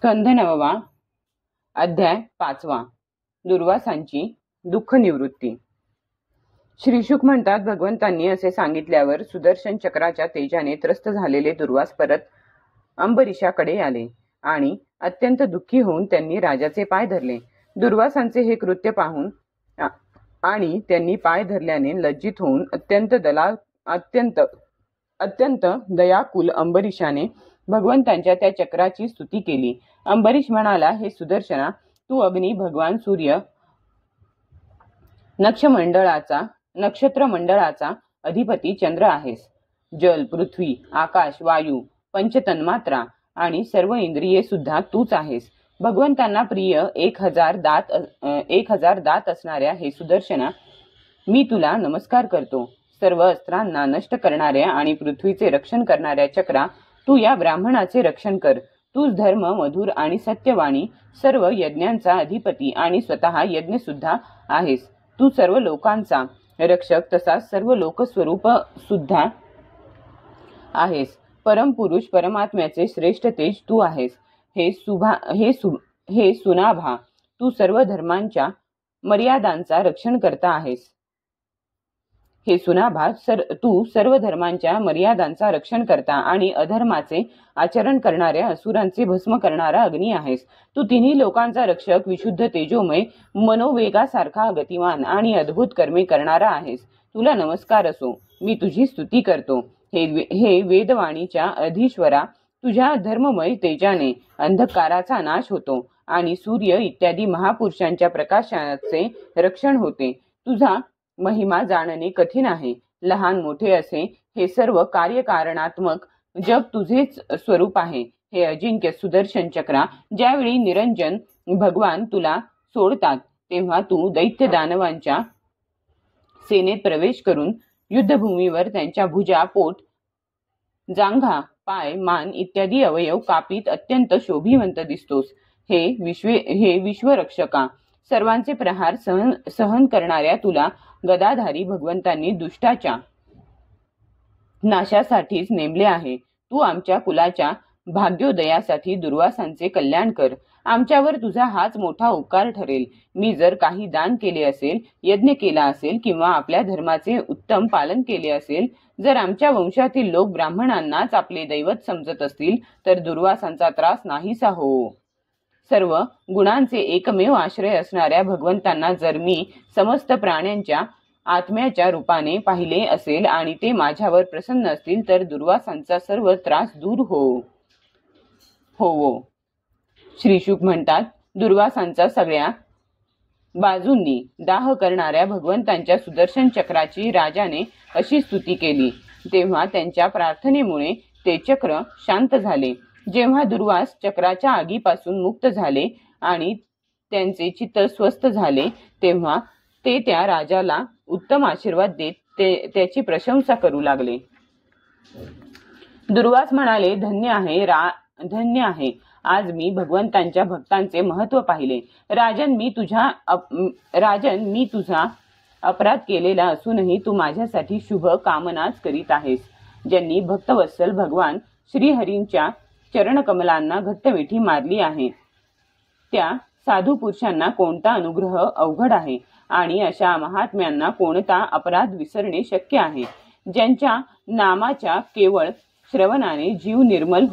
स्कंध 9वा अध्याय 5वा दुर्वासांची दुःख निवृत्ती। श्रीशुक म्हणतात, भगवंतांनी असे सांगितल्यावर सुदर्शन चक्राच्या तेजाने त्रस्त झालेले दुर्वास परत अंबरीशाकडे आले आणि अत्यंत दुःखी होऊन त्यांनी राजाचे पाय धरले। दुर्वासांचे हे कृत्य पाहून आणि त्यांनी पाय धरल्याने लज्जित होऊन अत्यंत दयाकुल अंबरीशाने भगवंतांच्या त्या चक्राची स्तुती केली। अंबरीश म्हणाला, हे सुदर्शना, तू अग्नी, भगवान सूर्य, नक्षत्र मंडळाचा अधिपती चंद्र आहेस। जल, पृथ्वी, आकाश, वायू, पंचतन्मात्रा आणि सर्व इंद्रिये सुद्धा तूच आहेस। भगवंतांना प्रिय 1000 दात असणाऱ्या हे सुदर्शना, मी तुला नमस्कार करतो। सर्व अस्त्रांना नष्ट करणाऱ्या आणि पृथ्वीचे रक्षण करणाऱ्या चक्रा, तू या ब्राह्मणाचे रक्षण कर। तूच धर्म, मधुर आणि सत्यवाणी, सर्व यज्ञांचा अधिपती आणि स्वतः यज्ञ सुद्धा आहेस। तू सर्व लोकांचा रक्षक तसाच सर्व लोकस्वरूप सुद्धा आहेस। परमपुरुष परमात्म्याचे श्रेष्ठ तेज तू आहेस। हे सुनाभा, तू सर्व धर्मांच्या मर्यादांचा रक्षण करता आहेस। हे सुनाभा, तू सर्व धर्मांच्या मर्यादांचा रक्षण करता आणि अधर्माचे आचरण करणाऱ्या असुरांचे भस्म करणारा अग्नी आहेस। तू तिन्ही लोकांचा रक्षक, विशुद्ध तेजोमय, मनोवेगासारखा गतिमान आणि अद्भुत कर्मे करणारा आहेस। तुला नमस्कार असो, मी तुझी स्तुती करतो। हे वेदवाणीच्या अधीश्वरा, तुझ्या धर्ममय तेजाने अंधकाराचा नाश होतो आणि सूर्य इत्यादी महापुरुषांच्या प्रकाशाचे रक्षण होते। तुझा महिमा जाणणे कठीण आहे। लहान मोठे असे हे सर्व कार्यकारणात्मक जग तुझेच स्वरूप आहे। हे अजिंक्य सुदर्शन चक्रा, ज्यावेळी निरंजन भगवान तुला सोडतात तेव्हा तू दैत्य दानवांच्या सेनेत प्रवेश करून युद्धभूमीवर त्यांच्या भुजा, पोट, जांघा, पाय, मान इत्यादी अवयव कापीत अत्यंत शोभिवंत दिसतोस। हे विश्वरक्षका, सर्वांचे प्रहार सहन करणाऱ्या तुला गदाधारी भगवंतांनी दुष्टाच्या नाशासाठीच नेमले आहे। तू आमच्या कुलाच्या भाग्योदयासाठी दुर्वासांचे कल्याण कर। आमच्यावर तुझा हाच मोठा उपकार ठरेल। मी जर काही दान केले असेल, यज्ञ केला असेल किंवा आपल्या धर्माचे उत्तम पालन केले असेल, जर आमच्या वंशातील लोक ब्राह्मणांनाच आपले दैवत समजत असतील, तर दुर्वासांचा त्रास नाहीसा हो। सर्व गुणांचे एकमेव आश्रय असणाऱ्या भगवंतांना जर मी समस्त प्राण्यांच्या आत्म्याच्या रूपाने पाहिले असेल आणि ते माझ्यावर प्रसन्न असतील, तर दुर्वासांचा सर्व त्रास दूर होवो। श्रीशुक म्हणतात, दुर्वासांचा सगळ्या बाजूंनी दाह करणाऱ्या भगवंतांच्या सुदर्शन चक्राची राजाने अशी स्तुती केली, तेव्हा त्यांच्या प्रार्थनेमुळे ते चक्र शांत झाले। जेव्हा दुर्वास चक्राच्या आगीपासून मुक्त झाले आणि त्यांचे चित्त स्वस्थ झाले, तेव्हा ते त्या राजाला उत्तम आशीर्वाद देत त्याची प्रशंसा करू लागले। दुर्वास म्हणाले, धन्य आहे, आज मी भगवंतांच्या भक्तांचे महत्व पाहिले। राजन, मी तुझा अपराध केलेला असूनही तू माझ्यासाठी शुभ कामनाच करीत आहेस। ज्यांनी भक्तवत्सल भगवान श्रीहरींच्या चरणकमलांना घट्ट मिठी मारली आहे, त्या साधू पुरुषांना कोणता अनुग्रह अवघड आहे आणि अशा महात्म्यांना कोणता अपराध विसरणे शक्य आहे। ज्यांच्या नामाच्या केवळ श्रवणाने जीव निर्मल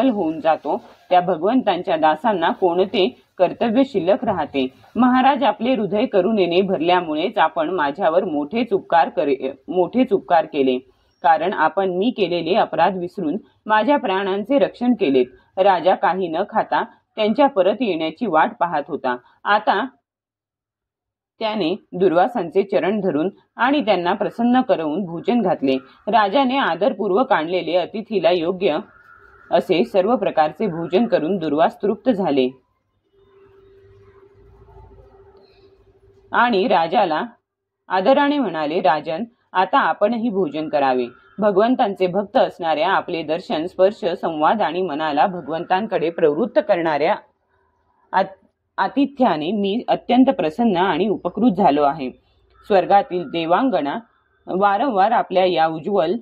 होऊन जातो, त्या भगवंतांच्या दासांना कोणते कर्तव्य शिल्लक राहते। महाराज, आपले हृदय करुणेने भरल्यामुळेच आपण माझ्यावर मोठेच उपकार केले, कारण आपण मी केलेले अपराध विसरून माझ्या प्राणांचे रक्षण केलेत। राजा काही न खाता त्यांच्या परत येण्याची वाट पाहत होता। आता त्याने दुर्वासांचे चरण धरून आणि त्यांना प्रसन्न करवून भोजन घातले। राजाने आदरपूर्वक आणलेले अतिथीला योग्य असे सर्व प्रकारचे भोजन करून दुर्वास तृप्त झाले आणि राजाला आदराने म्हणाले, राजन, आता आपणही भोजन करावे। भगवंतांचे भक्त असणाऱ्या आपले दर्शन, स्पर्श, संवाद आणि मनाला भगवंतांकडे प्रवृत्त करणाऱ्या आतिथ्याने मी अत्यंत प्रसन्न आणि उपकृत झालो आहे। स्वर्गातील देवांगना वारंवार आपल्या या उज्ज्वल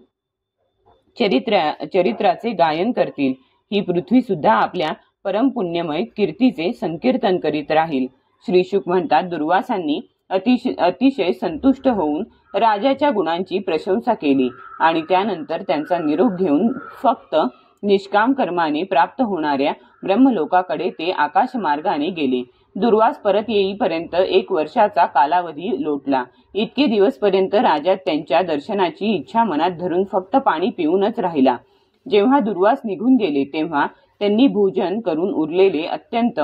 चरित्राचे गायन करतील। ही पृथ्वी सुद्धा आपल्या परमपुण्यमय कीर्तीचे संकीर्तन करीत राहील. श्री शुक म्हणतात, दुर्वासांनी अतिशय संतुष्ट होऊन राजाच्या गुणांची प्रशंसा केली आणि त्यानंतर त्यांचा निरोप घेऊन फक्त निष्काम कर्माने प्राप्त होणाऱ्या ब्रह्मलोकाकडे ते आकाश मार्गाने गेले. दुर्वास परत येईपर्यंत 1 वर्षाचा कालावधी लोटला. इतके दिवसपर्यंत राजा त्यांच्या दर्शनाची इच्छा मनात धरून फक्त पाणी पिऊनच राहिला. जेव्हा दुर्वास निघून गेले तेव्हा त्यांनी भोजन करून उरलेले अत्यंत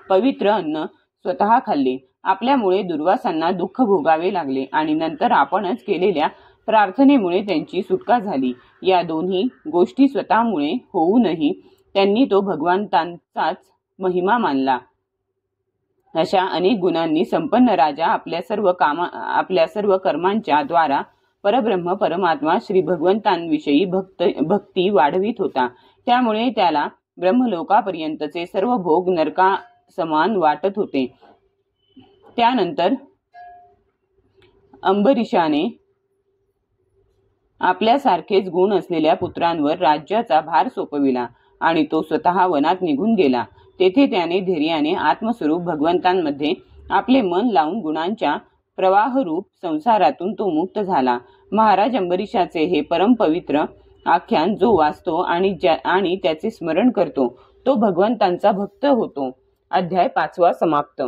पवित्र अन्न स्वतः खाल्ले. आपल्यामुळे दुर्वासांना दुःख भोगावे लागले आणि नंतर आपणच केलेल्या प्रार्थनेमुळे त्यांची सुटका झाली. या दोन्ही गोष्टी स्वतःमुळे होऊनही त्यांनी तो भगवंतांचाच महिमा मानला. अशा अनेक गुणांनी संपन्न राजा आपल्या सर्व कर्मांच्या द्वारा परब्रह्म परमात्मा श्री भगवंतांविषयी भक्ती वाढवित होता. त्यामुळे त्याला ब्रह्मलोकापर्यंतचे सर्व भोग नरका समान वाटत होते. त्यानंतर अंबरीषाने आपल्यासारखेच गुण असलेल्या पुत्रांवर राज्याचा भार सोपविला आणि तो स्वतः वनात निघून गेला. तेथे त्याने धैर्याने आत्मस्वरूप भगवंतांमध्ये आपले मन लावून गुणांच्या प्रवाहरूप संसारातून तो मुक्त झाला. महाराज अंबरीषाचे हे परम पवित्र आख्यान जो वाचतो आणि त्याचे स्मरण करतो तो भगवंतांचा भक्त होतो. अध्याय 5 समाप्त.